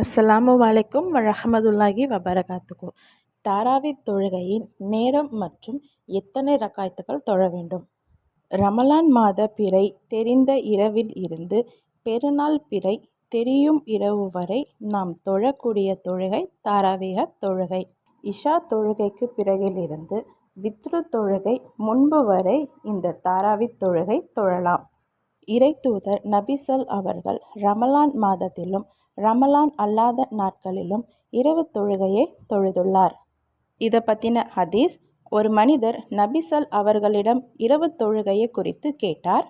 அஸ்ஸலாமு அலைக்கும் வரஹ்மத்துல்லாஹி வபரகாத்துஹு. தாராவி தொழுகையின் நேரம் மற்றும் எத்தனை ரக்காத்துகள் தொழ வேண்டும்? ரமலான் மாத பிறை தெரிந்த இரவில் இருந்து பெருநாள் பிறை தெரியும் இரவு வரை நாம் தொழக்கூடிய தொழுகை தாராவிக தொழுகை. இஷா தொழுகைக்கு பிறகிலிருந்து வித்ரு தொழுகை முன்பு வரை இந்த தாராவி தொழுகை தொழலாம். இறைத்தூதர் நபிசல் அவர்கள் ரமலான் மாதத்திலும் ரமலான் அல்லாத நாட்களிலும் இரவு தொழுகையை தொழுதுள்ளார். இதை பற்றின ஹதீஸ்: ஒரு மனிதர் நபிசல் அவர்களிடம் இரவு தொழுகையை குறித்து கேட்டார்.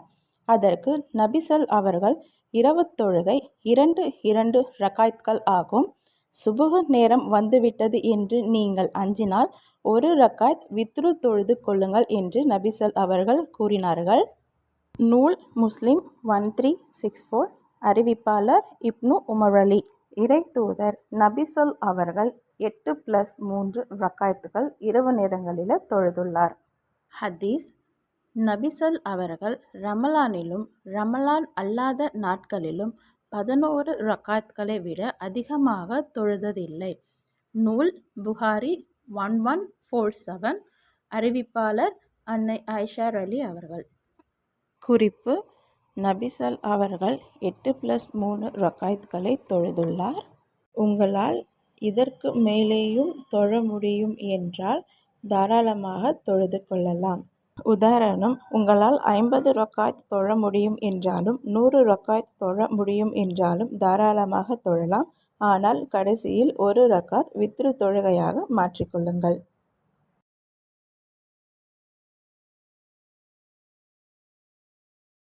அதற்கு நபிசல் அவர்கள், இரவு தொழுகை 2 ரக்காத்கள் ஆகும். சுபுஹ் நேரம் வந்துவிட்டது என்று நீங்கள் அஞ்சினால் 1 ரக்காத் வித்ரு தொழுது கொள்ளுங்கள் என்று நபிசல் அவர்கள் கூறினார்கள். நூல் முஸ்லிம் 1364. அறிவிப்பாளர் இப்னு உமரலி. இறைத்தூதர் நபிசல் அவர்கள் 8+3 ரக்காத்துகள் இரவு நேரங்களில் தொழுதுள்ளார். ஹதீஸ்: நபிசல் அவர்கள் ரமலானிலும் ரமலான் அல்லாத நாட்களிலும் 11 ரக்காத்களை விட அதிகமாக தொழுததில்லை. நூல் புகாரி 1147. அறிவிப்பாளர் அன்னை ஆயிஷா அலி அவர்கள். குறிப்பு: நபிசல் அவர்கள் 8+3 ரக்காத்களை தொழுதுள்ளார். உங்களால் இதற்கு மேலேயும் தொழ முடியும் என்றால் தாராளமாக தொழுது கொள்ளலாம். உதாரணம்: உங்களால் 50 ரக்காத் தொழ முடியும் என்றாலும் 100 ரக்காத் தொழ முடியும் என்றாலும் தாராளமாக தொழலாம். ஆனால் கடைசியில் 1 ரக்காத் வித்ரு தொழுகையாக மாற்றிக்கொள்ளுங்கள்.